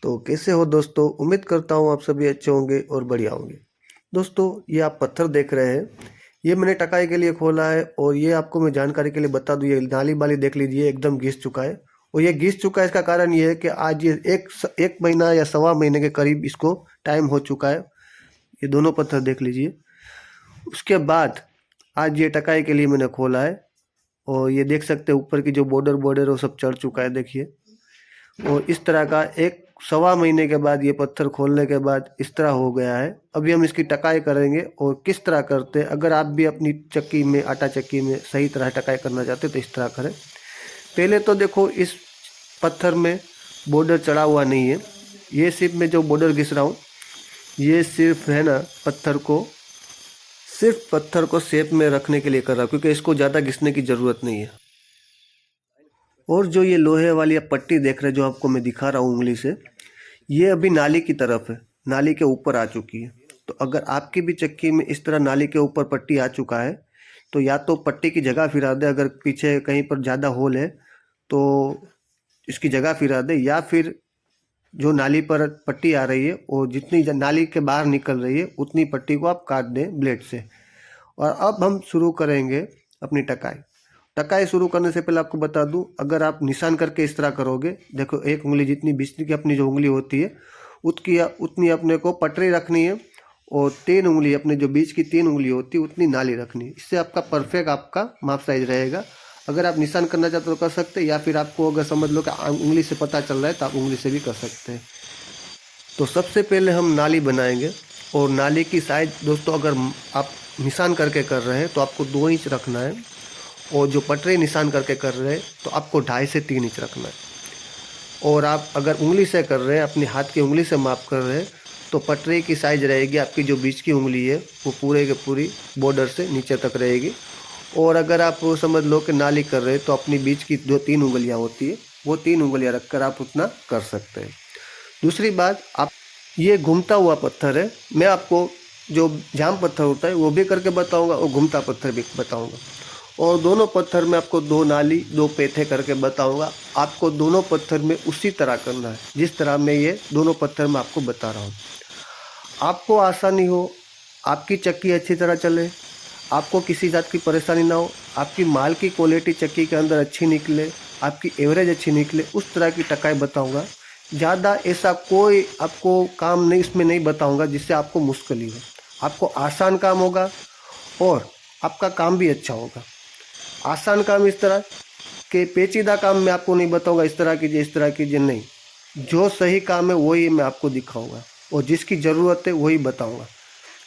तो कैसे हो दोस्तों। उम्मीद करता हूँ आप सभी अच्छे होंगे और बढ़िया होंगे। दोस्तों ये आप पत्थर देख रहे हैं, ये मैंने टकाई के लिए खोला है और ये आपको मैं जानकारी के लिए बता दूं, ये नाली बाली देख लीजिए एकदम घिस चुका है। और ये घिस चुका है, इसका कारण ये है कि आज ये एक महीना या सवा महीने के करीब इसको टाइम हो चुका है। ये दोनों पत्थर देख लीजिए। उसके बाद आज ये टकाई के लिए मैंने खोला है और ये देख सकते हैं ऊपर की जो बॉर्डर बॉर्डर वो सब चढ़ चुका है, देखिए। और इस तरह का एक सवा महीने के बाद ये पत्थर खोलने के बाद इस तरह हो गया है। अभी हम इसकी टकाई करेंगे और किस तरह करते हैं। अगर आप भी अपनी चक्की में, आटा चक्की में सही तरह टकाई करना चाहते हैं तो इस तरह करें। पहले तो देखो इस पत्थर में बॉर्डर चढ़ा हुआ नहीं है। ये सिर्फ मैं जो बॉर्डर घिस रहा हूँ ये सिर्फ है ना पत्थर को शेप में रखने के लिए कर रहा हूँ, क्योंकि इसको ज़्यादा घिसने की ज़रूरत नहीं है। और जो ये लोहे वाली आप पट्टी देख रहे हैं जो आपको मैं दिखा रहा हूँ उंगली से, ये अभी नाली की तरफ है, नाली के ऊपर आ चुकी है। तो अगर आपकी भी चक्की में इस तरह नाली के ऊपर पट्टी आ चुका है तो या तो पट्टी की जगह फिरा दे, अगर पीछे कहीं पर ज़्यादा होल है तो इसकी जगह फिरा दे, या फिर जो नाली पर पट्टी आ रही है और जितनी नाली के बाहर निकल रही है उतनी पट्टी को आप काट दें ब्लेड से। और अब हम शुरू करेंगे अपनी टकाई। टकाई शुरू करने से पहले आपको बता दूं, अगर आप निशान करके इस तरह करोगे, देखो एक उंगली जितनी बीच की अपनी जो उंगली होती है उतनी अपने को पटरी रखनी है और 3 उंगली अपने जो बीच की 3 उंगली होती है उतनी नाली रखनी है। इससे आपका परफेक्ट आपका माप साइज रहेगा। अगर आप निशान करना चाहते हो तो कर सकते हैं, या फिर आपको अगर समझ लो कि उंगली से पता चल रहा है तो आप उंगली से भी कर सकते हैं। तो सबसे पहले हम नाली बनाएंगे। और नाली की साइज दोस्तों, अगर आप निशान करके कर रहे हैं तो आपको 2 इंच रखना है, और जो पटरी निशान करके कर रहे हैं तो आपको 2.5 से 3 इंच रखना है। और आप अगर उंगली से कर रहे हैं, अपनी हाथ की उंगली से माप कर रहे हैं, तो पटरी की साइज रहेगी आपकी जो बीच की उंगली है वो पूरे के पूरी बॉर्डर से नीचे तक रहेगी। और अगर आप समझ लो कि नाली कर रहे हैं तो अपनी बीच की जो 3 उंगलियां होती है वो 3 उंगलियां रखकर आप उतना कर सकते हैं। दूसरी बात, आप ये घूमता हुआ पत्थर है, मैं आपको जो जाम पत्थर होता है वो भी करके बताऊंगा और घूमता पत्थर भी बताऊंगा। और दोनों पत्थर में आपको 2 नाली 2 पेथे करके बताऊंगा। आपको दोनों पत्थर में उसी तरह करना है जिस तरह मैं ये दोनों पत्थर में आपको बता रहा हूँ। आपको आसानी हो, आपकी चक्की अच्छी तरह चले, आपको किसी जात की परेशानी ना हो, आपकी माल की क्वालिटी चक्की के अंदर अच्छी निकले, आपकी एवरेज अच्छी निकले, उस तरह की टकाई बताऊंगा। ज़्यादा ऐसा कोई आपको काम नहीं इसमें नहीं बताऊंगा जिससे आपको मुश्किल हो। आपको आसान काम होगा और आपका काम भी अच्छा होगा। आसान काम इस तरह के, पेचीदा काम मैं आपको नहीं बताऊंगा इस तरह कीजिए इस तरह कीजिए, नहीं। जो सही काम है वही मैं आपको दिखाऊंगा और जिसकी ज़रूरत है वही बताऊंगा।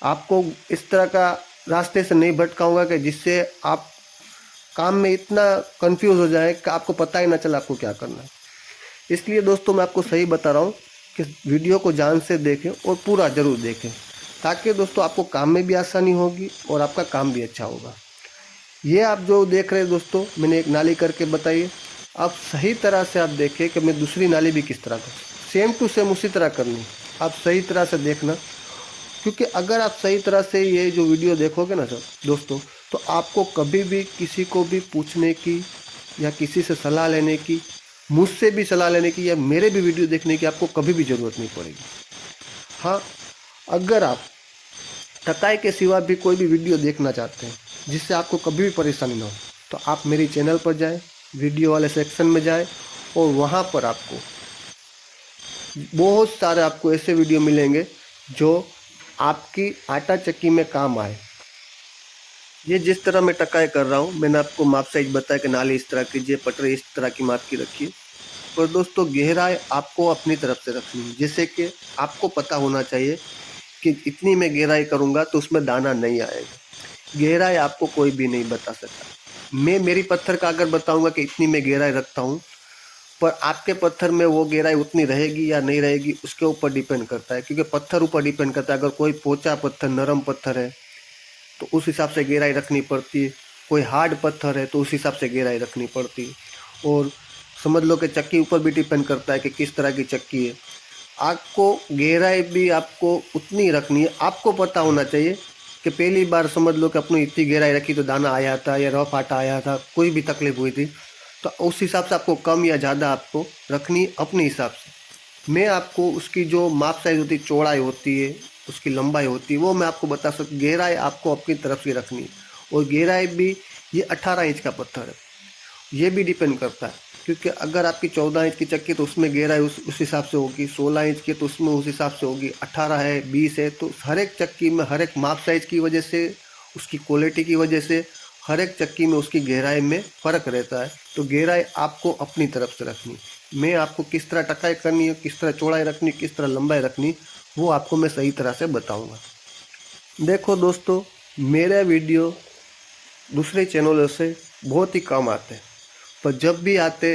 आपको इस तरह का रास्ते से नहीं भटकाऊंगा कि जिससे आप काम में इतना कंफ्यूज हो जाए कि आपको पता ही ना चला आपको क्या करना है। इसलिए दोस्तों मैं आपको सही बता रहा हूँ कि वीडियो को ध्यान से देखें और पूरा ज़रूर देखें, ताकि दोस्तों आपको काम में भी आसानी होगी और आपका काम भी अच्छा होगा। ये आप जो देख रहे हैं दोस्तों, मैंने एक नाली करके बताई है। आप सही तरह से आप देखें कि मैं दूसरी नाली भी किस तरह करूँ, सेम टू सेम उसी तरह करनी। आप सही तरह से देखना, क्योंकि अगर आप सही तरह से ये जो वीडियो देखोगे ना सर दोस्तों, तो आपको कभी भी किसी को भी पूछने की या किसी से सलाह लेने की, मुझसे भी सलाह लेने की या मेरे भी वीडियो देखने की आपको कभी भी ज़रूरत नहीं पड़ेगी। हाँ, अगर आप टकाई के सिवा भी कोई भी वीडियो देखना चाहते हैं जिससे आपको कभी भी परेशानी ना हो, तो आप मेरी चैनल पर जाएं, वीडियो वाले सेक्शन में जाएं और वहाँ पर आपको बहुत सारे आपको ऐसे वीडियो मिलेंगे जो आपकी आटा चक्की में काम आए। ये जिस तरह मैं टकाई कर रहा हूँ, मैंने आपको माप साइज बताया कि नाली इस तरह कीजिए, पटरी इस तरह की माप की रखिए। पर दोस्तों गहराई आपको अपनी तरफ से रखनी है, जैसे कि आपको पता होना चाहिए कि इतनी मैं गहराई करूँगा तो उसमें दाना नहीं आएगा। गहराई आपको कोई भी नहीं बता सकता। मैं मेरी पत्थर का अगर बताऊँगा कि इतनी मैं गहराई रखता हूँ, पर आपके पत्थर में वो गहराई उतनी रहेगी या नहीं रहेगी उसके ऊपर डिपेंड करता है, क्योंकि पत्थर ऊपर डिपेंड करता है। अगर कोई पोचा पत्थर, नरम पत्थर है तो उस हिसाब से गहराई रखनी पड़ती है। कोई हार्ड पत्थर है तो उस हिसाब से गहराई रखनी पड़ती है। और समझ लो कि चक्की ऊपर भी डिपेंड करता है कि किस तरह की चक्की है। आपको गहराई भी आपको उतनी रखनी है। आपको पता होना चाहिए कि पहली बार समझ लो कि अपनी इतनी गहराई रखी तो दाना आया था या रफ आटा आया था, कोई भी तकलीफ हुई थी, तो उस हिसाब से आपको कम या ज़्यादा आपको रखनी अपने हिसाब से। मैं आपको उसकी जो माप साइज होती है, चौड़ाई होती है, उसकी लंबाई होती है, वो मैं आपको बता सकता। गहराई आपको अपनी तरफ से रखनी है, और गहराई भी ये 18 इंच का पत्थर है, ये भी डिपेंड करता है। क्योंकि अगर आपकी 14 इंच की चक्की तो उसमें गहराई उस हिसाब से होगी, 16 इंच की तो उसमें उस हिसाब से होगी, 18 है, 20 है, तो हर एक चक्की में हर एक माप साइज की वजह से, उसकी क्वालिटी की वजह से हर एक चक्की में उसकी गहराई में फ़र्क रहता है। तो गहराई आपको अपनी तरफ से रखनी। मैं आपको किस तरह टकाई करनी है, किस तरह चौड़ाई रखनी, किस तरह लंबाई रखनी, वो आपको मैं सही तरह से बताऊँगा। देखो दोस्तों, मेरा वीडियो दूसरे चैनलों से बहुत ही कम आते हैं, पर जब भी आते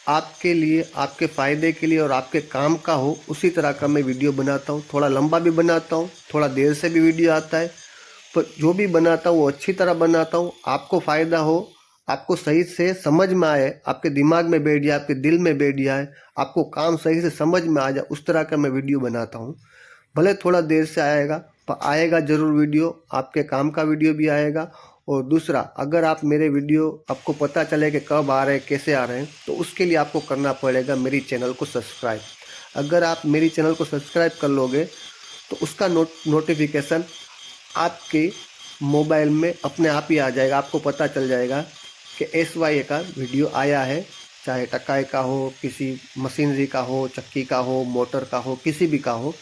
आपके लिए, आपके फ़ायदे के लिए और आपके काम का हो, उसी तरह का मैं वीडियो बनाता हूँ। थोड़ा लंबा भी बनाता हूँ, थोड़ा देर से भी वीडियो आता है, पर जो भी बनाता हूँ वो अच्छी तरह बनाता हूँ, आपको फ़ायदा हो, आपको सही से समझ में आए, आपके दिमाग में बैठ जाए, आपके दिल में बैठ जाए, आपको काम सही से समझ में आ जाए, उस तरह का मैं वीडियो बनाता हूँ। भले थोड़ा देर से आएगा, पर आएगा ज़रूर वीडियो, आपके काम का वीडियो भी आएगा। और दूसरा, अगर आप मेरे वीडियो आपको पता चले कि कब आ रहे हैं, कैसे आ रहे हैं, तो उसके लिए आपको करना पड़ेगा मेरी चैनल को सब्सक्राइब। अगर आप मेरी चैनल को सब्सक्राइब कर लोगे तो उसका नोटिफिकेशन आपके मोबाइल में अपने आप ही आ जाएगा। आपको पता चल जाएगा कि SYA का वीडियो आया है, चाहे टकाई का हो, किसी मशीनरी का हो, चक्की का हो, मोटर का हो, किसी भी का हो,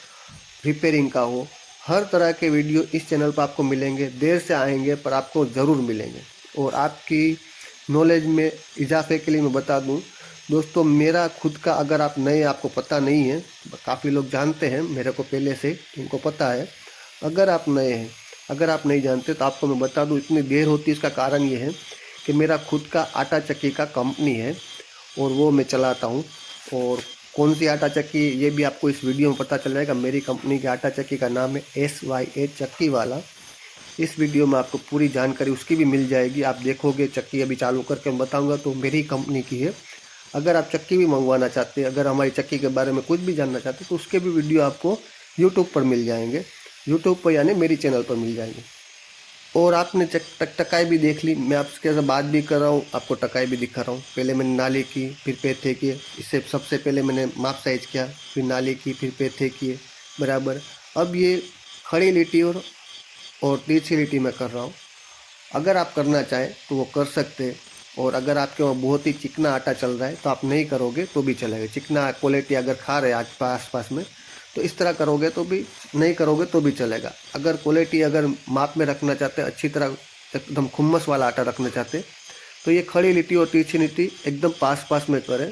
रिपेयरिंग का हो, हर तरह के वीडियो इस चैनल पर आपको मिलेंगे। देर से आएंगे पर आपको ज़रूर मिलेंगे। और आपकी नॉलेज में इजाफे के लिए मैं बता दूं दोस्तों, मेरा खुद का, अगर आप नए, आपको पता नहीं है, काफ़ी लोग जानते हैं मेरे को पहले से, उनको पता है। अगर आप नए हैं, अगर आप नहीं जानते, तो आपको मैं बता दूं, इतनी देर होती है इसका कारण ये है कि मेरा खुद का आटा चक्की का कंपनी है और वो मैं चलाता हूँ। और कौन सी आटा चक्की, ये भी आपको इस वीडियो में पता चल जाएगा। मेरी कंपनी के आटा चक्की का नाम है SYA चक्की वाला। इस वीडियो में आपको पूरी जानकारी उसकी भी मिल जाएगी। आप देखोगे, चक्की अभी चालू करके मैं बताऊंगा, तो मेरी कंपनी की है। अगर आप चक्की भी मंगवाना चाहते हैं, अगर हमारी चक्की के बारे में कुछ भी जानना चाहते हैं, तो उसके भी वीडियो आपको यूट्यूब पर मिल जाएंगे। यूट्यूब पर यानी मेरी चैनल पर मिल जाएंगे। और आपने टकाई भी देख ली, मैं आपके साथ बात भी कर रहा हूँ, आपको टकाई भी दिखा रहा हूँ। पहले मैंने नाली की, फिर पेथे किए, इससे सबसे पहले मैंने माप साइज किया, फिर नाली की, फिर पेथे किए, बराबर। अब ये खड़ी लिट्टी और तिरछी लिट्टी में कर रहा हूँ। अगर आप करना चाहें तो वो कर सकते हैं। और अगर आपके वहाँ बहुत ही चिकना आटा चल रहा है तो आप नहीं करोगे तो भी चलेगा। चिकना क्वालिटी अगर खा रहे हैं आस पास में, तो इस तरह करोगे तो भी, नहीं करोगे तो भी चलेगा। अगर क्वालिटी, अगर माप में रखना चाहते हैं, अच्छी तरह एकदम खुम्मस वाला आटा रखना चाहते हैं, तो ये खड़ी लिट्टी और तिरछी लिट्टी एकदम पास में करें।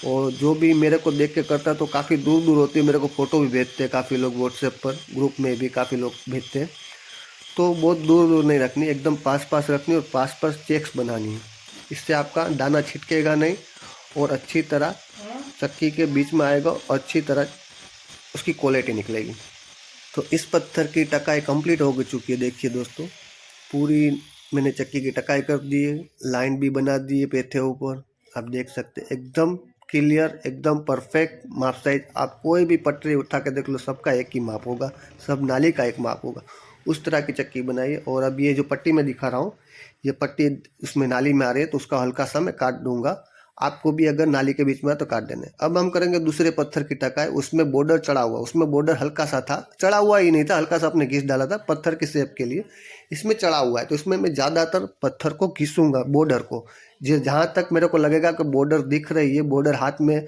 और जो भी मेरे को देख के करता है तो काफ़ी दूर दूर होती है, मेरे को फ़ोटो भी भेजते हैं काफ़ी लोग, व्हाट्सएप पर ग्रुप में भी काफ़ी लोग भेजते हैं। तो बहुत दूर दूर नहीं रखनी, एकदम पास रखनी और पास चेक्स बनानी है। इससे आपका दाना छिटकेगा नहीं और अच्छी तरह चक्की के बीच में आएगा और अच्छी तरह उसकी क्वालिटी निकलेगी। तो इस पत्थर की टकाई कंप्लीट हो चुकी है। देखिए दोस्तों, पूरी मैंने चक्की की टकाई कर दी है, लाइन भी बना दी है पेथे ऊपर। आप देख सकते हैं एकदम क्लियर, एकदम परफेक्ट माप साइज। आप कोई भी पटरी उठा के देख लो, सबका एक ही माप होगा, सब नाली का एक माप होगा। उस तरह की चक्की बनाई है। और अब ये जो पट्टी मैं दिखा रहा हूँ, ये पट्टी उसमें नाली में आ रही है, तो उसका हल्का सा मैं काट दूंगा। आपको भी अगर नाली के बीच में है तो काट देने। अब हम करेंगे दूसरे पत्थर की टकाई। उसमें बॉर्डर चढ़ा हुआ, उसमें बॉर्डर हल्का सा था, चढ़ा हुआ ही नहीं था, हल्का सा अपने घिस डाला था पत्थर की शेप के लिए। इसमें चढ़ा हुआ है, तो इसमें मैं ज़्यादातर पत्थर को घिसूंगा, बॉर्डर को। जो जहाँ तक मेरे को लगेगा कि बॉर्डर दिख रही है, बॉर्डर हाथ में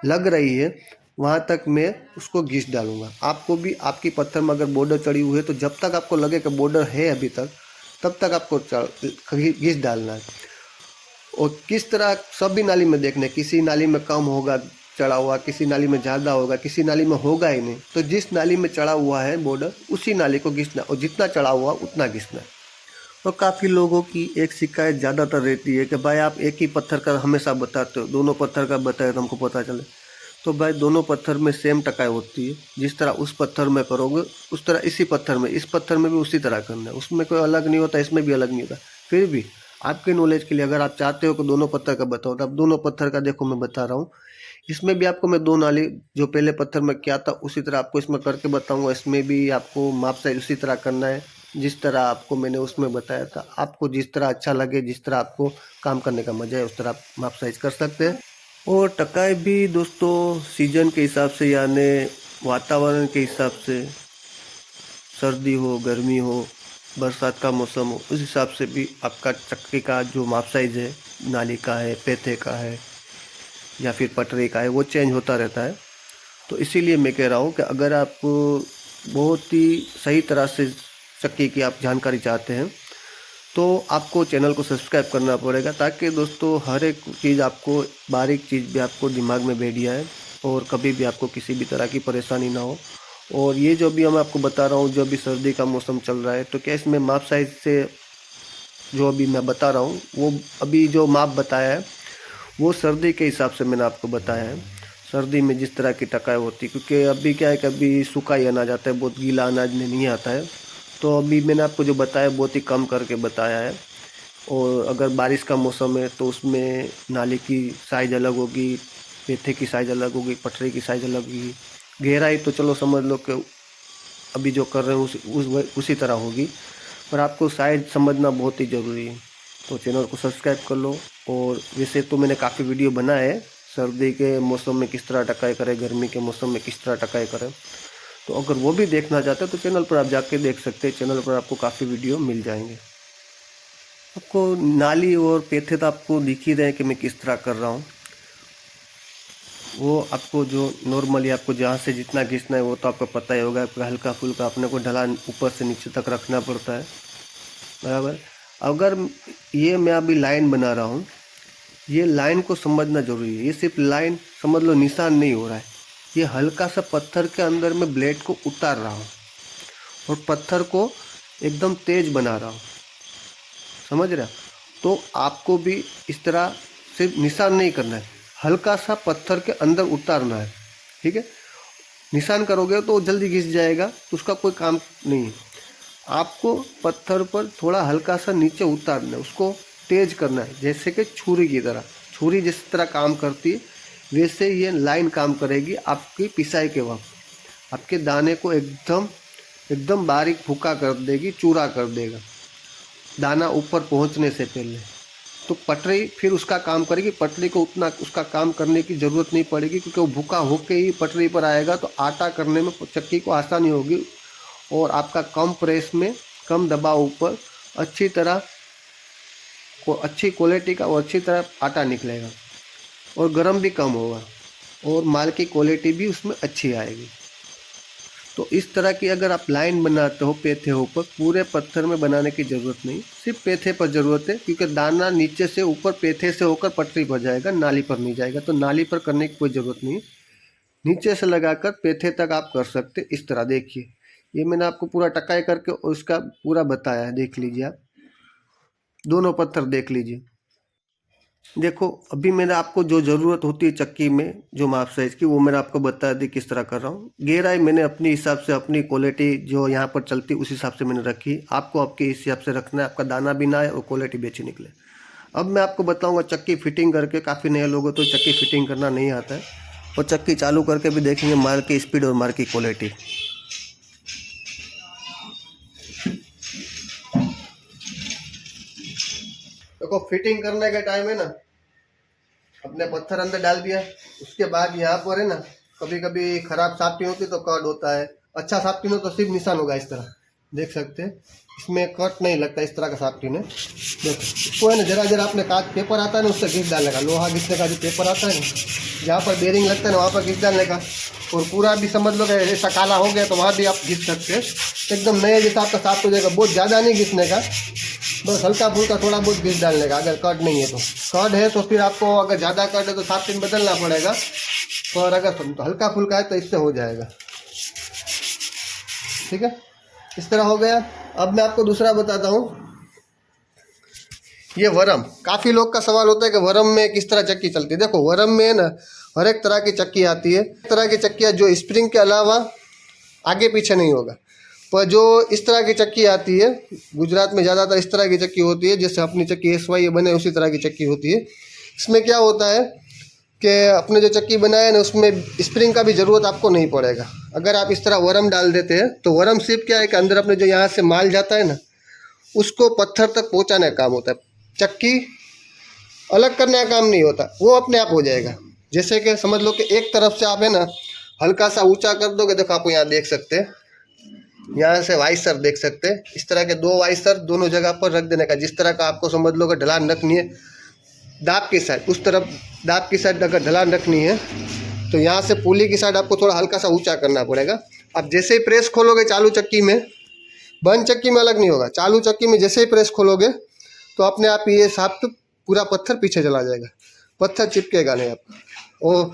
लग रही है, वहाँ तक मैं उसको घिस डालूंगा। आपको भी आपकी पत्थर में अगर बॉर्डर चढ़ी हुई है, तो जब तक आपको लगे कि बॉर्डर है अभी तक, तब तक आपको घिस डालना है। और किस तरह सभी नाली में देखने, किसी नाली में कम होगा चढ़ा हुआ, किसी नाली में ज़्यादा होगा, किसी नाली में होगा ही नहीं। तो जिस नाली में चढ़ा हुआ है बॉर्डर, उसी नाली को घिसना, और जितना चढ़ा हुआ उतना घिसना। और काफ़ी लोगों की एक शिकायत ज़्यादातर रहती है कि भाई आप एक ही पत्थर का हमेशा बताते हो, दोनों पत्थर का बताए तो हमको पता चले। तो भाई दोनों पत्थर में सेम टकाई होती है। जिस तरह उस पत्थर में करोगे, उस तरह इसी पत्थर में, इस पत्थर में भी उसी तरह करना है। उसमें कोई अलग नहीं होता, इसमें भी अलग नहीं होता। फिर भी आपके नॉलेज के लिए, अगर आप चाहते हो कि दोनों पत्थर का बताओ, तो आप दोनों पत्थर का देखो मैं बता रहा हूँ। इसमें भी आपको मैं दो नाली, जो पहले पत्थर में किया था उसी तरह आपको इसमें करके बताऊंगा। इसमें भी आपको माप साइज उसी तरह करना है जिस तरह आपको मैंने उसमें बताया था। आपको जिस तरह अच्छा लगे, जिस तरह आपको काम करने का मजा है, उस तरह आप माप साइज कर सकते हैं। और टकाई भी दोस्तों सीजन के हिसाब से, यानी वातावरण के हिसाब से, सर्दी हो, गर्मी हो, बरसात का मौसम हो, उस हिसाब से भी आपका चक्की का जो माप साइज है, नाली का है, पेथे का है या फिर पटरी का है, वो चेंज होता रहता है। तो इसीलिए मैं कह रहा हूँ कि अगर आप बहुत ही सही तरह से चक्की की आप जानकारी चाहते हैं तो आपको चैनल को सब्सक्राइब करना पड़ेगा, ताकि दोस्तों हर एक चीज़ आपको, बारीक चीज़ भी आपको दिमाग में बैठ जाए और कभी भी आपको किसी भी तरह की परेशानी ना हो। और ये जो भी मैं आपको बता रहा हूँ, जो अभी सर्दी का मौसम चल रहा है, तो क्या इसमें माप साइज से जो अभी मैं बता रहा हूँ, वो अभी जो माप बताया है वो सर्दी के हिसाब से मैंने आपको बताया है। सर्दी में जिस तरह की टकाई होती है, क्योंकि अभी क्या है कि अभी सूखा ही अनाज आता है, बहुत गीला अनाज नहीं आता है। तो अभी मैंने आपको जो बताया बहुत ही कम करके बताया है। और अगर बारिश का मौसम है तो उसमें नाली की साइज़ अलग होगी, पेथे की साइज़ अलग होगी, पटरी की साइज़ अलग होगी। गहराई तो चलो समझ लो कि अभी जो कर रहे हैं उसी तरह होगी, पर आपको साइज़ समझना बहुत ही ज़रूरी है। तो चैनल को सब्सक्राइब कर लो। और वैसे तो मैंने काफ़ी वीडियो बनाए हैं, सर्दी के मौसम में किस तरह टकाई करें, गर्मी के मौसम में किस तरह टकाई करें। तो अगर वो भी देखना चाहते हैं तो चैनल पर आप जाके देख सकते हैं, चैनल पर आपको काफ़ी वीडियो मिल जाएंगे। आपको नाली और पेथे तो आपको दिख ही रहे हैं कि मैं किस तरह कर रहा हूँ। वो आपको जो नॉर्मली आपको जहाँ से जितना घिसना है वो तो आपको पता ही होगा, हल्का फुल्का अपने को ढलान ऊपर से नीचे तक रखना पड़ता है, बराबर। अगर ये मैं अभी लाइन बना रहा हूँ, ये लाइन को समझना जरूरी है। ये सिर्फ लाइन समझ लो, निशान नहीं हो रहा है। ये हल्का सा पत्थर के अंदर में ब्लेड को उतार रहा हूँ और पत्थर को एकदम तेज बना रहा हूँ, समझ रहे हो। तो आपको भी इस तरह सिर्फ निशान नहीं करना है, हल्का सा पत्थर के अंदर उतारना है, ठीक है। निशान करोगे तो जल्दी घिस जाएगा, तो उसका कोई काम नहीं है। आपको पत्थर पर थोड़ा हल्का सा नीचे उतारना है, उसको तेज करना है, जैसे कि छुरी की तरह। छुरी जिस तरह काम करती है वैसे ये लाइन काम करेगी आपकी पिसाई के वक्त। आपके दाने को एकदम एकदम बारीक भूका कर देगी, चूरा कर देगा दाना ऊपर पहुंचने से पहले। तो पटरी फिर उसका काम करेगी, पटरी को उतना उसका काम करने की ज़रूरत नहीं पड़ेगी, क्योंकि वो भूखा होके ही पटरी पर आएगा, तो आटा करने में चक्की को आसानी होगी और आपका कम प्रेस में, कम दबाव ऊपर अच्छी तरह को, अच्छी क्वालिटी का और अच्छी तरह आटा निकलेगा और गर्म भी कम होगा और माल की क्वालिटी भी उसमें अच्छी आएगी। तो इस तरह की अगर आप लाइन बनाते हो पेथे ऊपर, पूरे पत्थर में बनाने की ज़रूरत नहीं, सिर्फ पेथे पर ज़रूरत है, क्योंकि दाना नीचे से ऊपर पेथे से होकर पटरी पर जाएगा, नाली पर नहीं जाएगा। तो नाली पर करने की कोई ज़रूरत नहीं, नीचे से लगाकर पेथे तक आप कर सकते। इस तरह देखिए, ये मैंने आपको पूरा टकाई करके उसका पूरा बताया है, देख लीजिए आप, दोनों पत्थर देख लीजिए। देखो अभी मैंने आपको जो ज़रूरत होती है चक्की में, जो माप साइज़ की, वो मैंने आपको बता दी किस तरह कर रहा हूँ। गहराई मैंने अपने हिसाब से, अपनी क्वालिटी जो यहाँ पर चलती उस हिसाब से मैंने रखी। आपको आपके हिसाब से रखना है, आपका दाना भी ना आए और क्वालिटी भी अच्छी निकले। अब मैं आपको बताऊँगा चक्की फिटिंग करके। काफ़ी नए लोगों तो चक्की फिटिंग करना नहीं आता है, और चक्की चालू करके भी देखेंगे मार की स्पीड और मार की क्वालिटी। देखो फिटिंग करने का टाइम है ना, अपने पत्थर अंदर डाल दिया, उसके बाद यहाँ पर है ना, कभी कभी खराब साफ्टी होती तो कट होता है, अच्छा साफ्टी हो तो सिर्फ निशान होगा इस तरह, देख सकते हैं। इसमें कट नहीं लगता इस तरह का साफ्टी ने। देखो इसको है ना, जरा जरा अपने कांच पेपर आता है ना, उससे घिस डालने का, लोहा घिसने का जो पेपर आता है ना, जहाँ पर बेरिंग लगता है ना वहाँ पर घिस डालने का। और पूरा भी समझ लो कि ऐसा काला हो गया तो वहाँ भी आप घिस सकते हैं, एकदम नए जैसा आपका साफ हो जाएगा। बहुत ज़्यादा नहीं घिसने का, बस हल्का फुल्का थोड़ा बहुत घिस डालने का। अगर कट नहीं है तो, कट है तो फिर आपको, अगर ज़्यादा कट है तो 7 दिन बदलना पड़ेगा, और अगर तो हल्का फुल्का है तो इससे हो जाएगा, ठीक है। इस तरह हो गया। अब मैं आपको दूसरा बताता हूँ, ये वरम। काफ़ी लोग का सवाल होता है कि वरम में किस तरह चक्की चलती है। देखो वरम में ना हर एक तरह की चक्की आती है, एक तरह की चक्कियाँ जो स्प्रिंग के अलावा आगे पीछे नहीं होगा। पर जो इस तरह की चक्की आती है, गुजरात में ज़्यादातर इस तरह की चक्की होती है, जैसे अपनी चक्की SY बने उसी तरह की चक्की होती है। इसमें क्या होता है कि अपने जो चक्की बनाए ना उसमें स्प्रिंग का भी ज़रूरत आपको नहीं पड़ेगा। अगर आप इस तरह वरम डाल देते हैं तो वरम सिर्फ क्या है कि अंदर अपने जो यहाँ से माल जाता है ना, उसको पत्थर तक पहुँचाने का काम होता है। चक्की अलग करने का काम नहीं होता, वो अपने आप हो जाएगा। जैसे कि समझ लो कि एक तरफ से आप है ना हल्का सा ऊंचा कर दोगे, देखो आपको यहाँ देख सकते हैं, यहाँ से वाइसर देख सकते हैं, इस तरह के 2 वाइसर दोनों जगह पर रख देने का। जिस तरह का आपको समझ लो कि ढलान रखनी है दाब की साइड, उस तरफ दाब की साइड अगर ढलान रखनी है तो यहाँ से पुली की साइड आपको थोड़ा हल्का सा ऊंचा करना पड़ेगा। अब जैसे ही प्रेस खोलोगे चालू चक्की में, बंद चक्की में अलग नहीं होगा, चालू चक्की में जैसे ही प्रेस खोलोगे तो अपने आप ये साफ्ट पूरा पत्थर पीछे चला जाएगा, पत्थर चिपकेगा नहीं आपको। और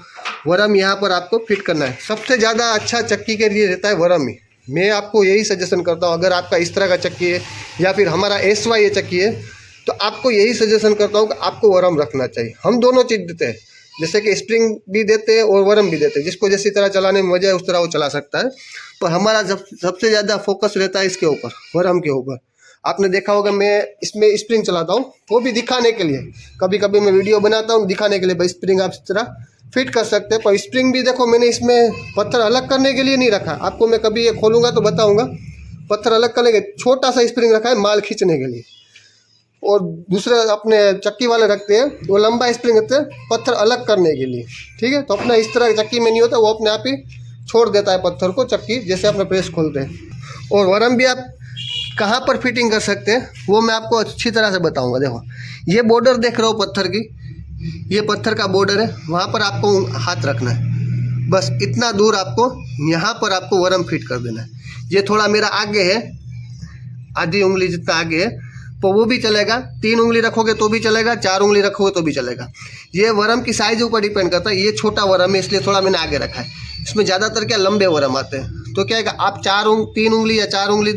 वरम यहाँ पर आपको फिट करना है। सबसे ज़्यादा अच्छा चक्की के लिए रहता है वरम ही। मैं आपको यही सजेशन करता हूँ, अगर आपका इस तरह का चक्की है या फिर हमारा SY ये चक्की है तो आपको यही सजेशन करता हूँ कि आपको वरम रखना चाहिए। हम दोनों चीज़ देते हैं, जैसे कि स्प्रिंग भी देते हैं और वरम भी देते हैं, जिसको जैसी तरह चलाने में मजा है उस तरह वो चला सकता है। पर हमारा सबसे ज़्यादा फोकस रहता है इसके ऊपर, वरम के ऊपर। आपने देखा होगा मैं इसमें स्प्रिंग चलाता हूँ, वो भी दिखाने के लिए, कभी कभी मैं वीडियो बनाता हूँ दिखाने के लिए भाई स्प्रिंग आप इस तरह फिट कर सकते हैं। पर स्प्रिंग भी देखो मैंने इसमें पत्थर अलग करने के लिए नहीं रखा, आपको मैं कभी ये खोलूँगा तो बताऊँगा। पत्थर अलग करने के छोटा सा स्प्रिंग रखा है माल खींचने के लिए, और दूसरे अपने चक्की वाले रखते हैं वो लंबा स्प्रिंग रखते हैं पत्थर अलग करने के लिए, ठीक है। तो अपना इस तरह चक्की में नहीं होता, वो अपने आप ही छोड़ देता है पत्थर को चक्की, जैसे अपने प्रेस खोलते हैं। और वरम भी आप कहाँ पर फिटिंग कर सकते हैं वो मैं आपको अच्छी तरह से बताऊंगा। देखो ये बॉर्डर देख रहे हो पत्थर की, ये पत्थर का बॉर्डर है, वहाँ पर आपको हाथ रखना है, बस इतना दूर आपको, यहाँ पर आपको वरम फिट कर देना है। ये थोड़ा मेरा आगे है, आधी उंगली जितना आगे है, तो वो भी चलेगा। 3 उंगली रखोगे तो भी चलेगा, 4 उंगली रखोगे तो भी चलेगा। ये वरम की साइज ऊपर डिपेंड करता है। ये छोटा वरम है इसलिए थोड़ा मैंने आगे रखा है। इसमें ज़्यादातर क्या लंबे वरम आते हैं, तो क्या है कि आप 3 उंगली या 4 उंगली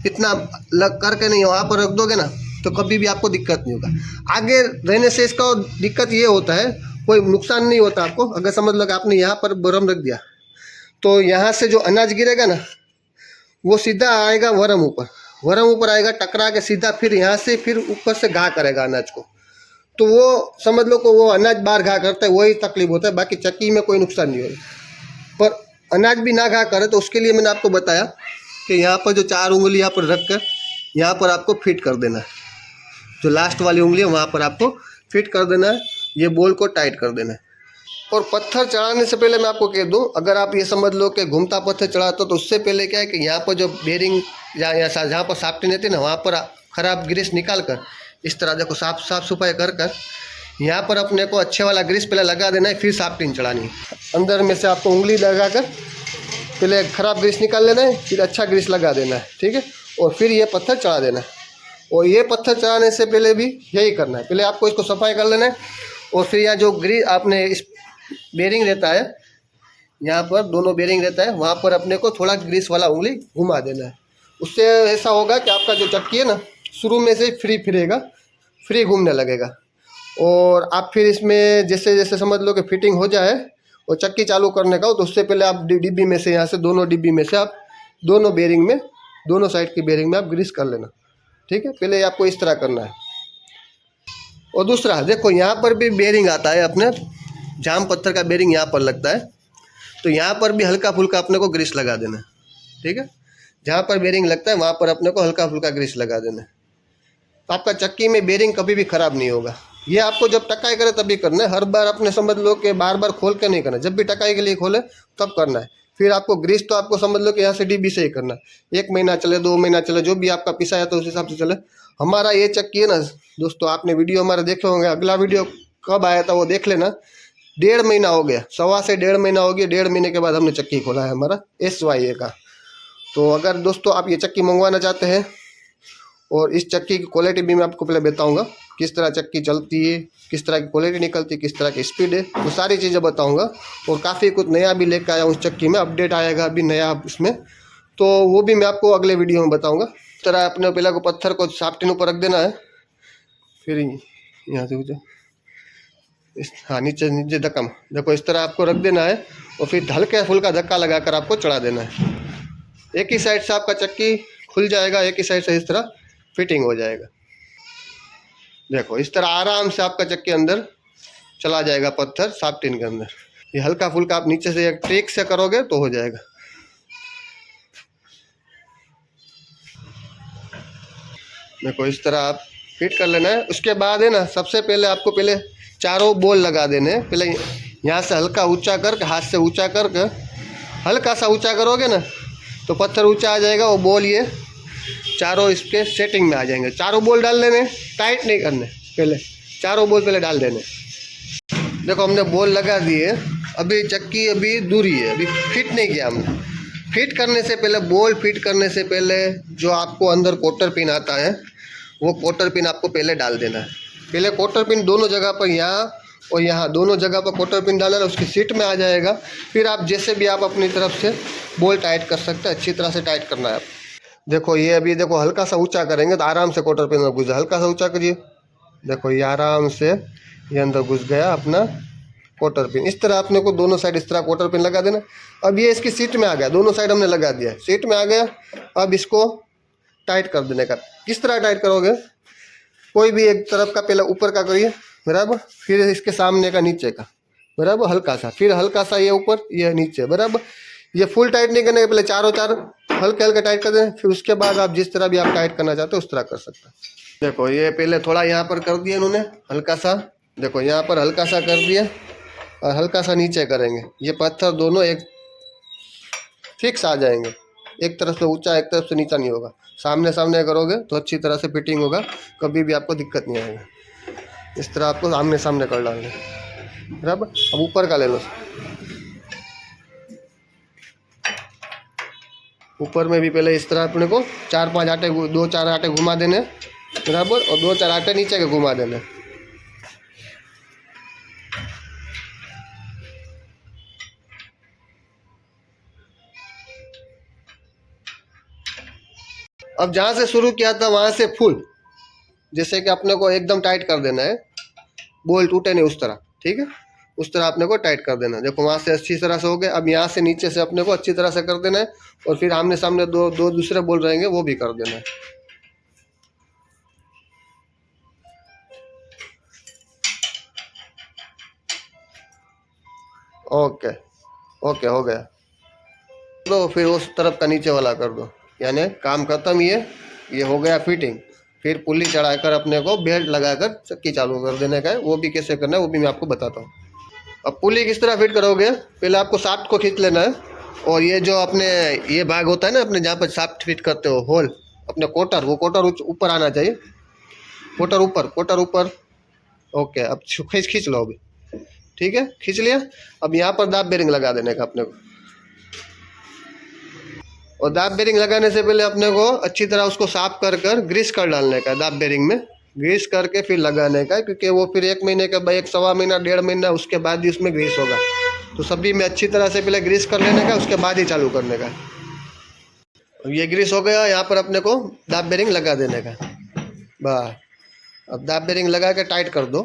इतना लग करके नहीं वहाँ पर रख दोगे ना तो कभी भी आपको दिक्कत नहीं होगा। आगे रहने से इसका दिक्कत ये होता है, कोई नुकसान नहीं होता आपको। अगर समझ लो कि आपने यहाँ पर वरम रख दिया तो यहाँ से जो अनाज गिरेगा ना वो सीधा आएगा वरम ऊपर, वरम ऊपर आएगा टकरा के सीधा, फिर यहाँ से फिर ऊपर से घा करेगा अनाज को, तो वो समझ लो कि वो अनाज बाहर घा करता है, वही तकलीफ होता है। बाकी चक्की में कोई नुकसान नहीं होगा। पर अनाज भी ना घा करे तो उसके लिए मैंने आपको बताया कि यहाँ पर जो 4 उंगली यहाँ पर रख कर यहाँ पर आपको फिट कर देना है, जो लास्ट वाली उंगली है वहाँ पर आपको फिट कर देना है, ये बोल को टाइट कर देना है। और पत्थर चढ़ाने से पहले मैं आपको कह दूं, अगर आप ये समझ लो कि घूमता पत्थर चढ़ाते हो तो उससे पहले क्या है कि यहाँ पर जो बेरिंग या जहाँ पर साफ्टिन रहती है ना वहाँ पर ख़राब ग्रीस निकाल कर इस तरह देखो साफ सफाई कर कर यहाँ पर अपने को अच्छे वाला ग्रीस पहले लगा देना है, फिर साफ्टिन चढ़ानी है। अंदर में से आपको उंगली लगा कर पहले ख़राब ग्रीस निकाल लेना है, फिर अच्छा ग्रीस लगा देना है, ठीक है। और फिर ये पत्थर चढ़ा देना है। और ये पत्थर चढ़ाने से पहले भी यही करना है, पहले आपको इसको सफाई कर लेना है। और फिर यहाँ जो ग्रीस आपने इस बेरिंग रहता है, यहाँ पर दोनों बेरिंग रहता है, वहाँ पर अपने को थोड़ा ग्रीस वाला उंगली घुमा देना है। उससे ऐसा होगा कि आपका जो चक्की है ना शुरू में से फ्री फिरेगा, फ्री घूमने लगेगा। और आप फिर इसमें जैसे जैसे समझ लो कि फिटिंग हो जाए और चक्की चालू करने का हो तो उससे पहले आप डिब्बी में से, यहाँ से दोनों डिब्बी में से आप दोनों बेरिंग में, दोनों साइड की बेरिंग में आप ग्रीस कर लेना, ठीक है। पहले आपको इस तरह करना है। और दूसरा देखो यहाँ पर भी बेरिंग आता है, अपने जाम पत्थर का बेरिंग यहाँ पर लगता है, तो यहाँ पर भी हल्का फुल्का अपने को ग्रीस लगा देना है, ठीक है। जहाँ पर बेरिंग लगता है वहाँ पर अपने को हल्का फुल्का ग्रीस लगा देना है, तो आपका चक्की में बेरिंग कभी भी ख़राब नहीं होगा। ये आपको जब टकाई करे तभी करना है, हर बार अपने समझ लो कि बार बार खोल के नहीं करना, जब भी टकाई के लिए खोले तब करना है। फिर आपको ग्रीस तो आपको समझ लो कि यहाँ से डिब्बी से ही करना है, 1 महीना चले 2 महीना चले, जो भी आपका पिसा है तो उस हिसाब से चले। हमारा ये चक्की है ना दोस्तों, आपने वीडियो हमारे देखे होंगे, अगला वीडियो कब आया था वो देख लेना, 1.5 महीना हो गया, 1.25 से 1.5 महीना हो गया। 1.5 महीने के बाद हमने चक्की खोला है हमारा SYA का। तो अगर दोस्तों आप ये चक्की मंगवाना चाहते हैं, और इस चक्की की क्वालिटी भी मैं आपको पहले बताऊंगा, किस तरह चक्की चलती है, किस तरह की क्वालिटी निकलती है, किस तरह की स्पीड है, वो सारी चीज़ें बताऊंगा। और काफ़ी कुछ नया भी लेकर आया उस चक्की में, अपडेट आएगा अभी नया उसमें, तो वो भी मैं आपको अगले वीडियो में बताऊँगा। इस तरह अपने पहले को पत्थर को साफ्टिन ऊपर रख देना है, फिर यहाँ से इस नीचे नीचे धक्का देखो इस तरह आपको रख देना है, और फिर हल्के फुल्का धक्का लगाकर आपको चढ़ा देना है। एक ही साइड से आपका चक्की खुल जाएगा, एक ही साइड से इस तरह फिटिंग हो जाएगा। देखो इस तरह आराम से आपका चक्की अंदर चला जाएगा पत्थर साफ्टिन के अंदर। ये हल्का फुल्का आप नीचे से एक ट्रिक से करोगे तो हो जाएगा। देखो इस तरह आप फिट कर लेना है। उसके बाद है ना सबसे पहले आपको पहले चारों बोल लगा देने हैं। पहले यहाँ से हल्का ऊंचा करके, हाथ से ऊंचा करके, हल्का सा ऊंचा करोगे ना तो पत्थर ऊंचा आ जाएगा। वो बॉल ये चारों इसके सेटिंग में आ जाएंगे। चारों बॉल डाल देने, टाइट नहीं करने, पहले चारों बॉल पहले डाल देने। देखो हमने बॉल लगा दिए, अभी चक्की अभी दूरी है, अभी फिट नहीं किया हमने। फिट करने से पहले, बॉल फिट करने से पहले जो आपको अंदर क्वार्टर पिन आता है वो क्वार्टर पिन आपको पहले डाल देना है। पहले क्वार्टर पिन दोनों जगह पर, यहाँ और यहाँ दोनों जगह पर क्वार्टर पिन डालना है, उसकी सीट में आ जाएगा। फिर आप जैसे भी आप अपनी तरफ से बॉल टाइट कर सकते हैं, अच्छी तरह से टाइट करना है आप। देखो ये अभी देखो हल्का सा ऊंचा करेंगे तो आराम से क्वार्टर पिन में घुस जाए। हल्का सा ऊंचा करिए, देखो ये आराम से ये अंदर घुस गया अपना क्वार्टर पिन। इस तरह अपने को दोनों साइड इस तरह क्वार्टर पिन लगा देना। अब ये इसकी सीट में आ गया, दोनों साइड हमने लगा दिया, सीट में आ गया। अब इसको टाइट कर देने का। किस तरह टाइट करोगे, कोई भी एक तरफ का पहले ऊपर का करिए बराबर, फिर इसके सामने का नीचे का बराबर, हल्का सा, फिर हल्का सा ये ऊपर ये नीचे बराबर। ये फुल टाइट नहीं करने के, पहले चारों चार हल्के हल्के टाइट कर दें, फिर उसके बाद आप जिस तरह भी आप टाइट करना चाहते हो उस तरह कर सकते हैं। देखो ये पहले थोड़ा यहाँ पर कर दिया इन्होंने हल्का सा, देखो यहाँ पर हल्का सा कर दिया और हल्का सा नीचे करेंगे। ये पत्थर दोनों एक फिक्स आ जाएंगे, एक तरफ से ऊंचा एक तरफ से नीचा नहीं होगा। सामने सामने करोगे तो अच्छी तरह से फिटिंग होगा, कभी भी आपको दिक्कत नहीं आएगी। इस तरह आपको आमने सामने कर डालना बराबर। अब ऊपर का ले लो, ऊपर में भी पहले इस तरह अपने को 4-5 आटे, 2-4 आटे घुमा देने बराबर, और 2-4 आटे नीचे के घुमा देने। अब जहाँ से शुरू किया था वहाँ से फुल, जैसे कि अपने को एकदम टाइट कर देना है, बॉल टूटे नहीं उस तरह, ठीक है, उस तरह अपने को टाइट कर देना है। देखो वहाँ से अच्छी तरह से हो गया। अब यहाँ से नीचे से अपने को अच्छी तरह से कर देना है, और फिर आमने सामने दो दूसरे बॉल रहेंगे वो भी कर देना है। ओके ओके हो गया। तो फिर उस तरफ का नीचे वाला कर दो, यानी काम खत्म। ये हो गया फिटिंग। फिर पुली चढ़ाकर अपने को बेल्ट लगाकर चक्की चालू कर देने का है। वो भी कैसे करना है वो भी मैं आपको बताता हूँ। अब पुली किस तरह फिट करोगे, पहले आपको शाफ्ट को खींच लेना है, और ये जो अपने ये भाग होता है ना अपने जहाँ पर शाफ्ट फिट करते हो होल, अपने कोटर, वो कोटर ऊपर आना चाहिए, कोटर ऊपर। ओके अब खींच लो अभी, ठीक है, खींच लिया। अब यहाँ पर दाब बेरिंग लगा देने का अपने को, और दाब बेरिंग लगाने से पहले अपने को अच्छी तरह उसको साफ कर ग्रीस कर डालने का, दाब बेरिंग में ग्रीस करके फिर लगाने का, क्योंकि वो फिर 1 महीने का, 1-1.25 महीना 1.5 महीना उसके बाद ही उसमें ग्रीस होगा। तो सभी में अच्छी तरह से पहले ग्रीस कर लेने का, उसके बाद ही चालू करने का। ये ग्रीस हो गया, यहाँ पर अपने को दाब बेरिंग लगा देने का बस। अब दाब बेरिंग लगा के टाइट कर दो,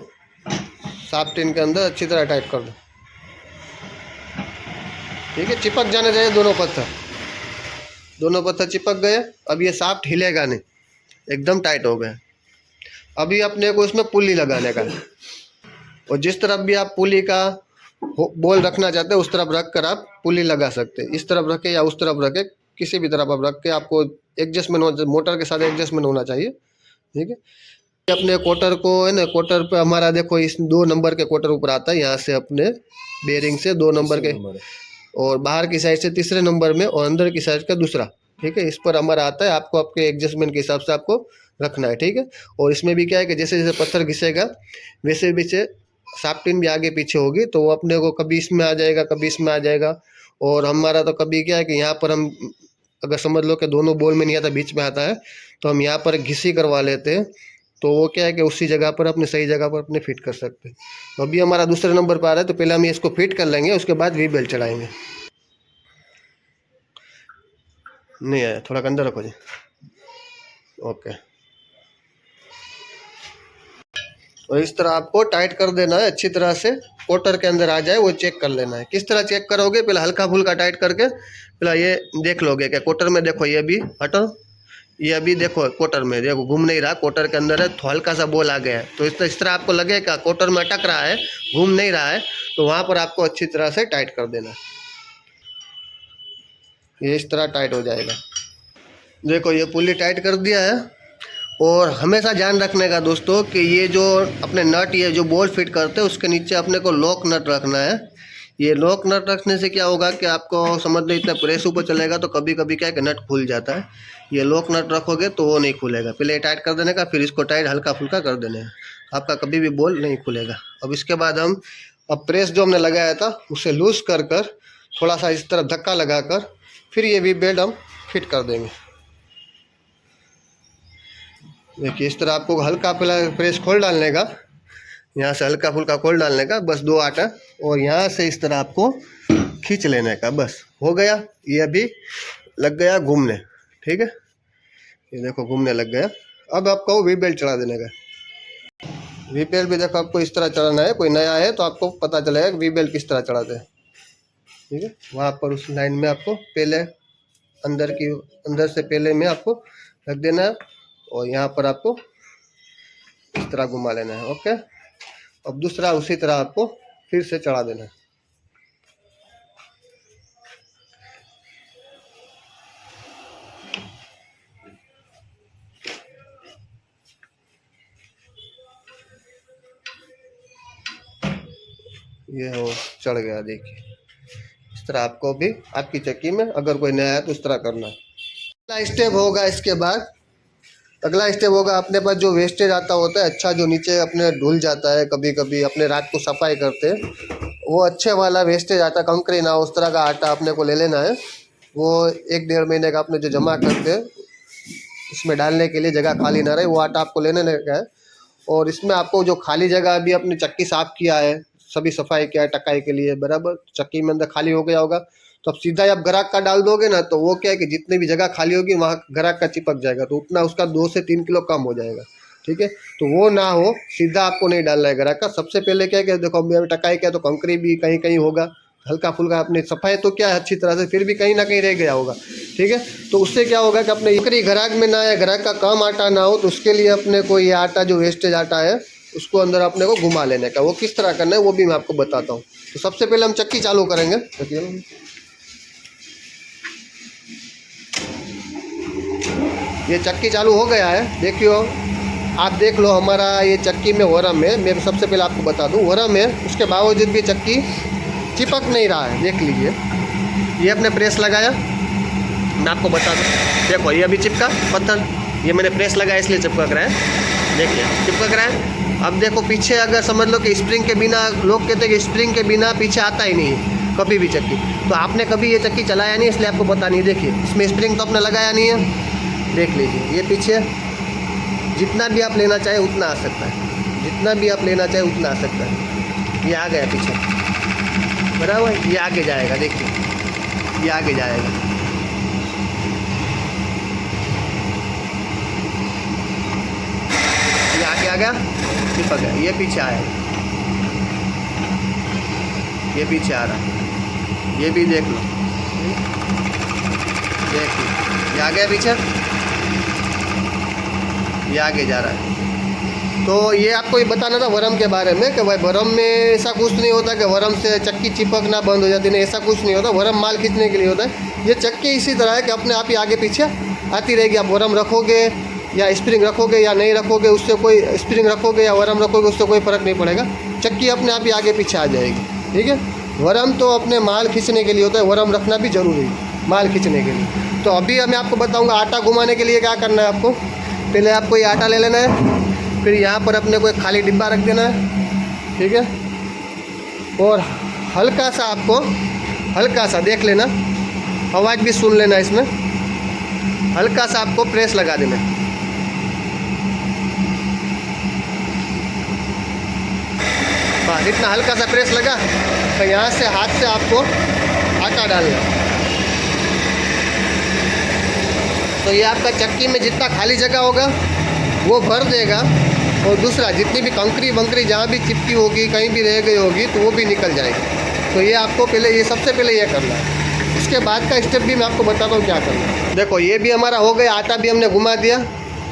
शाफ्ट इनके अंदर अच्छी तरह टाइट कर दो, ठीक है। चिपक जाने चाहिए दोनों पत्थर चिपक गए। अब ये शाफ्ट हिलेगा नहीं, एकदम टाइट हो गए। अभी अपने को इसमें पुली लगाने का, और जिस तरफ भी आप पुली का बॉल रखना चाहते हैं उस तरफ रख कर आप पुली लगा सकते हैं। इस तरफ रखे या उस तरफ रखे, किसी भी तरफ आप रख के, आपको एडजस्टमेंट मोटर के साथ एडजस्टमेंट होना चाहिए, ठीक है। अपने कोटर को है ना, कोटर पे हमारा देखो इस 2 नंबर के कोटर ऊपर आता है, यहाँ से अपने बेरिंग से 2 नंबर के, और बाहर की साइड से 3रे नंबर में, और अंदर की साइड का 2रा, ठीक है। इस पर हमारा आता है, आपको आपके एडजस्टमेंट के हिसाब से आपको रखना है, ठीक है। और इसमें भी क्या है कि जैसे जैसे पत्थर घिसेगा वैसे वैसे शाफ्ट पिन भी आगे पीछे होगी, तो वो अपने को कभी इसमें आ जाएगा कभी इसमें आ जाएगा। और हमारा तो कभी क्या है कि यहाँ पर हम अगर समझ लो कि दोनों बॉल में नहीं आता, बीच में आता है, तो हम यहाँ पर घिसी करवा लेते हैं, तो वो क्या है कि उसी जगह पर अपने सही जगह पर अपने फिट कर सकते हैं। तो अभी हमारा 2रे नंबर पर आ रहा है, तो पहले हम इसको फिट कर लेंगे, उसके बाद वी बेल्ट चढ़ाएंगे। नहीं आया, थोड़ा अंदर रखो जी, ओके। और इस तरह आपको टाइट कर देना है, अच्छी तरह से कोटर के अंदर आ जाए वो चेक कर लेना है। किस तरह चेक करोगे, पहले हल्का फुल्का टाइट करके पहले ये देख लोगे कि कोटर में, देखो ये भी हटो, ये अभी देखो कोटर में देखो घूम नहीं रहा, कोटर के अंदर है, तो हल्का सा बॉल आ गया है, तो इस तरह आपको लगेगा कोटर में अटक रहा है, घूम नहीं रहा है, तो वहाँ पर आपको अच्छी तरह से टाइट कर देना। ये इस तरह टाइट हो जाएगा। देखो ये पुली टाइट कर दिया है, और हमेशा ध्यान रखने का दोस्तों कि ये जो अपने नट, ये जो बोल्ट फिट करते हैं उसके नीचे अपने को लॉक नट रखना है। ये लॉक नट रखने से क्या होगा कि आपको समझ लो इतना प्रेस ऊपर चलेगा तो कभी कभी क्या है कि नट खुल जाता है। ये लॉक नट रखोगे तो वो नहीं खुलेगा। पहले ये टाइट कर देने का, फिर इसको टाइट हल्का फुल्का कर देने का, आपका कभी भी बोल्ट नहीं खुलेगा। अब इसके बाद हम प्रेस जो हमने लगाया था उसे लूज कर कर थोड़ा सा इस तरफ धक्का लगा कर फिर ये भी बेल्ट हम फिट कर देंगे। देखिए इस तरह आपको हल्का पहले प्रेस खोल डालने का, यहाँ से हल्का फुल्का खोल डालने का, बस 2 आटा, और यहाँ से इस तरह आपको खींच लेने का, बस हो गया। ये अभी लग गया घूमने, ठीक है, ये देखो घूमने लग गया। अब आपको वी बेल्ट चढ़ा देने का। वी बेल्ट भी देखो आपको इस तरह चढ़ाना है, कोई नया है तो आपको पता चलेगा कि वी बेल्ट किस तरह चढ़ाते हैं, ठीक है। वहाँ पर उस लाइन में आपको पहले अंदर से पहले में आपको रख देना है और यहाँ पर आपको इस तरह घुमा लेना है, ओके। अब दूसरा उसी तरह आपको फिर से चढ़ा देना है। ये हो चढ़ गया, देखिए इस तरह आपको भी आपकी चक्की में अगर कोई नया है तो इस तरह करना है। अगला स्टेप होगा, इसके बाद अगला स्टेप होगा अपने पास जो वेस्टेज आता होता है, अच्छा जो नीचे अपने धुल जाता है, कभी कभी अपने रात को सफाई करते हैं, वो अच्छे वाला वेस्टेज आटा, कंकरी ना उस तरह का आटा अपने को ले लेना है। वो 1-1.5 महीने का अपने जो जमा करते हैं इसमें डालने के लिए जगह खाली ना रहे, वो आटा आपको लेने का है। और इसमें आपको जो खाली जगह अभी अपनी चक्की साफ़ किया है, सभी सफाई किया है टकाई के लिए, बराबर चक्की में अंदर खाली हो गया होगा, तो अब सीधा ही आप ग्राहक का डाल दोगे ना तो वो क्या है कि जितनी भी जगह खाली होगी वहाँ ग्राहक का चिपक जाएगा, तो उतना उसका 2 से 3 किलो कम हो जाएगा, ठीक है। तो वो ना हो, सीधा आपको नहीं डालना है ग्राहक का। सबसे पहले क्या है कि देखो अभी टकाई किया तो कंकरी भी कहीं कहीं होगा, हल्का फुल्का अपनी सफाई तो क्या है अच्छी तरह से, फिर भी कहीं ना कहीं रह गया होगा, ठीक है। तो उससे क्या होगा कि अपने कंकरी ग्राहक में ना आए, ग्राहक का कम आटा ना हो, तो उसके लिए अपने को ये आटा जो वेस्टेज आटा है उसको अंदर अपने को घुमा लेने का। वो किस तरह करना है वो भी मैं आपको बताता हूँ। तो सबसे पहले हम चक्की चालू करेंगे। ये चक्की चालू हो गया है, देखियो आप देख लो हमारा ये चक्की में वरम है। मैं सबसे पहले आपको बता दूं वरम है, उसके बावजूद भी चक्की चिपक नहीं रहा है, देख लीजिए। ये अपने प्रेस लगाया, मैं आपको बता दूं, देखो ये अभी चिपका पत्थर, ये मैंने प्रेस लगाया इसलिए चिपक रहा है, देखिए चिपक रहा है। अब देखो पीछे अगर समझ लो कि स्प्रिंग के बिना, लोग कहते हैं कि स्प्रिंग के बिना पीछे आता ही नहीं है कभी भी चक्की, तो आपने कभी ये चक्की चलाया नहीं इसलिए आपको पता नहीं। देखिए इसमें स्प्रिंग तो आपने लगाया नहीं है, देख लीजिए ये पीछे जितना भी आप लेना चाहे उतना आ सकता है, जितना भी आप लेना चाहे उतना आ सकता है। ये आ गया पीछे, बराबर, ये आगे जाएगा, देखिए ये आगे जाएगा, ये आगे आ गया, चिपक गया। ये पीछे आया, ये पीछे आ रहा है, ये भी देख लो, देखिए ये आ गया पीछे, ये आगे जा रहा है। तो ये आपको ये बताना था वरम के बारे में कि भाई वरम में ऐसा कुछ नहीं होता कि वरम से चक्की चिपकना बंद हो जाती, नहीं ऐसा कुछ नहीं होता। वरम माल खींचने के लिए होता है। ये चक्की इसी तरह है कि अपने आप ही आगे पीछे आती रहेगी। आप वरम रखोगे या स्प्रिंग रखोगे या नहीं रखोगे, उससे कोई, स्प्रिंग रखोगे या वरम रखोगे उससे कोई फ़र्क नहीं पड़ेगा, चक्की अपने आप ही आगे पीछे आ जाएगी, ठीक है। वरम तो अपने माल खींचने के लिए होता है, वरम रखना भी ज़रूरी है माल खींचने के लिए। तो अभी मैं आपको बताऊँगा आटा घुमाने के लिए क्या करना है आपको। पहले आपको ये आटा ले लेना है, फिर यहाँ पर अपने को एक खाली डिब्बा रख देना है, ठीक है। और हल्का सा आपको, हल्का सा देख लेना, आवाज़ भी सुन लेना, इसमें हल्का सा आपको प्रेस लगा देना है। बस इतना हल्का सा प्रेस लगा तो यहाँ से हाथ से आपको आटा डालना है। तो ये आपका चक्की में जितना खाली जगह होगा वो भर देगा, और दूसरा जितनी भी कंकरी बंकरी जहाँ भी चिपकी होगी, कहीं भी रह गई होगी, तो वो भी निकल जाएगी। तो ये आपको पहले, ये सबसे पहले ये करना है। उसके बाद का स्टेप भी मैं आपको बताता हूँ क्या करना है। देखो ये भी हमारा हो गया, आटा भी हमने घुमा दिया।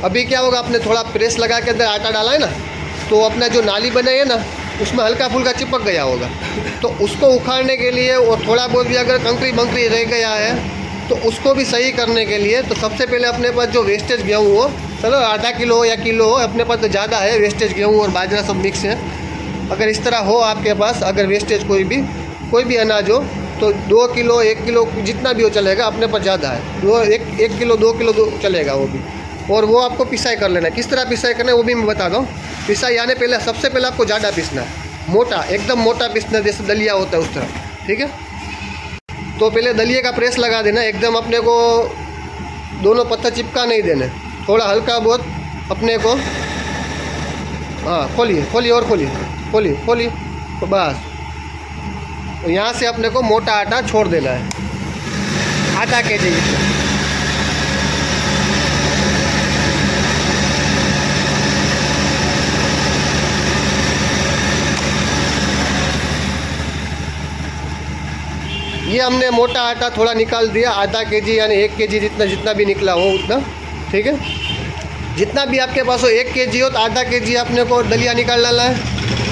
अभी क्या होगा, आपने थोड़ा प्रेस लगा के अंदर आटा डाला है ना, तो अपना जो नाली बनाई है ना उसमें हल्का फुल्का चिपक गया होगा। तो उसको उखाड़ने के लिए, और थोड़ा बहुत भी अगर कंकरी बंकरी रह गया है तो उसको भी सही करने के लिए, तो सबसे पहले अपने पास जो वेस्टेज गेहूँ हो चलो आधा किलो या किलो हो, अपने पास तो ज़्यादा है, वेस्टेज गेहूँ और बाजरा सब मिक्स है। अगर इस तरह हो आपके पास, अगर वेस्टेज कोई भी अनाज हो तो 2 किलो 1 किलो जितना भी हो चलेगा, अपने पास ज़्यादा है वो 1 किलो 2 किलो चलेगा वो भी। और वो आपको पिसाई कर लेना है। किस तरह पिसाई करना है वो भी मैं बता दूँ। पिसाई आने पहले सबसे पहले आपको ज़्यादा पीसना है, मोटा, एकदम मोटा पीसना, जैसे दलिया होता है उस तरह, ठीक है। तो पहले दलिए का प्रेस लगा देना, एकदम अपने को दोनों पत्थर चिपका नहीं देने, थोड़ा हल्का बहुत अपने को, हाँ खोलिए और खोलिए तो बस। तो यहाँ से अपने को मोटा आटा छोड़ देना है, आधा केजी। ये हमने मोटा आटा थोड़ा निकाल दिया, आधा केजी यानी 1 केजी जितना भी निकला हो उतना, ठीक है। जितना भी आपके पास हो 1 केजी हो तो आधा केजी अपने को दलिया निकाल डालना है,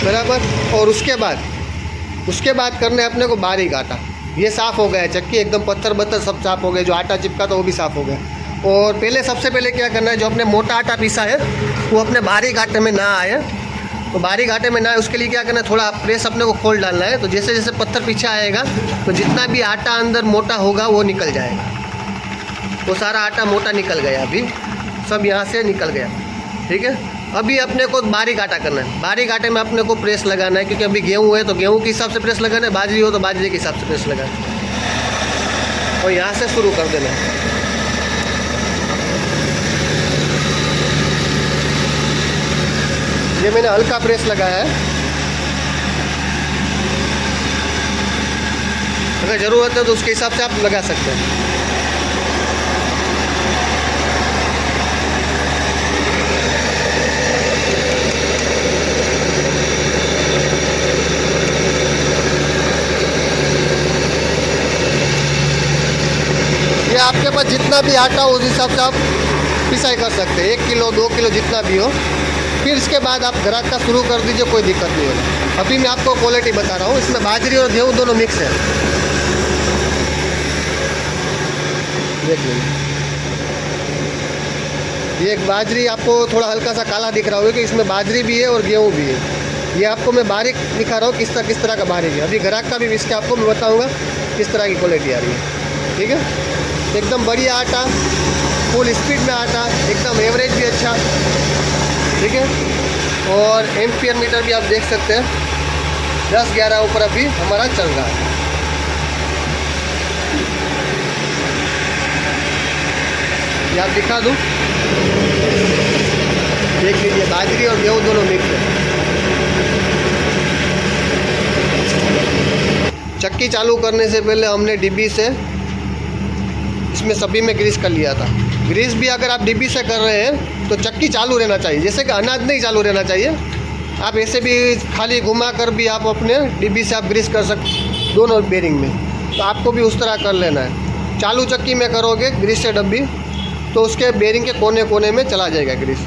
बराबर। और उसके बाद करना है अपने को बारीक आटा। ये साफ़ हो गया है चक्की, एकदम पत्थर सब साफ़ हो गए, जो आटा चिपका था वो भी साफ़ हो गया। और सबसे पहले क्या करना है, जो अपने मोटा आटा पीसा है वो अपने बारीक आटे में ना आए, तो बारीक आटे में ना आए उसके लिए क्या करना है, थोड़ा प्रेस अपने को खोल डालना है। तो जैसे जैसे पत्थर पीछे आएगा तो जितना भी आटा अंदर मोटा होगा वो निकल जाएगा। तो सारा आटा मोटा निकल गया, अभी सब यहाँ से निकल गया, ठीक है। अभी अपने को बारीक आटा करना है, बारीक आटे में अपने को प्रेस लगाना है, क्योंकि अभी गेहूँ है तो गेहूँ के हिसाब से प्रेस लगाना है, बाजरी हो तो बाजरे के हिसाब से प्रेस लगाना है। और यहाँ से शुरू कर देना है। ये मैंने हल्का प्रेस लगाया है, अगर ज़रूरत है तो उसके हिसाब से आप लगा सकते हैं। ये आपके पास जितना भी आटा हो उस हिसाब से आप पिसाई कर सकते हैं, 1 किलो 2 किलो जितना भी हो। फिर इसके बाद आप ग्राहक का शुरू कर दीजिए, कोई दिक्कत नहीं होगा। अभी मैं आपको क्वालिटी बता रहा हूँ, इसमें बाजरी और गेहूँ दोनों मिक्स है, देख लीजिए। ये एक बाजरी आपको थोड़ा हल्का सा काला दिख रहा होगा कि इसमें बाजरी भी है और गेहूँ भी है। ये आपको मैं बारीक दिखा रहा हूँ किस तरह का बारीक है। अभी ग्राहक का भी इसके आपको मैं बताऊँगा किस तरह की क्वालिटी आ रही है, ठीक है। एकदम बढ़िया आटा, फुल स्पीड में आटा, एकदम एवरेज भी अच्छा, ठीक है। और एम्पियर मीटर भी आप देख सकते हैं 10-11 ऊपर अभी हमारा चल रहा है। ये आप दिखा दूँ, देख लीजिए, बाजरी और गेहूँ दोनों मिक्स है। चक्की चालू करने से पहले हमने डिब्बी से इसमें सभी में ग्रीस कर लिया था। ग्रीस भी अगर आप डिब्बी से कर रहे हैं तो चक्की चालू रहना चाहिए, जैसे कि अनाज नहीं चालू रहना चाहिए। आप ऐसे भी खाली घुमा कर भी आप अपने डिब्बी से आप ग्रीस कर सकते दोनों बेरिंग में, तो आपको भी उस तरह कर लेना है। चालू चक्की में करोगे ग्रीस से डब्बी तो उसके बेरिंग के कोने कोने में चला जाएगा ग्रीस।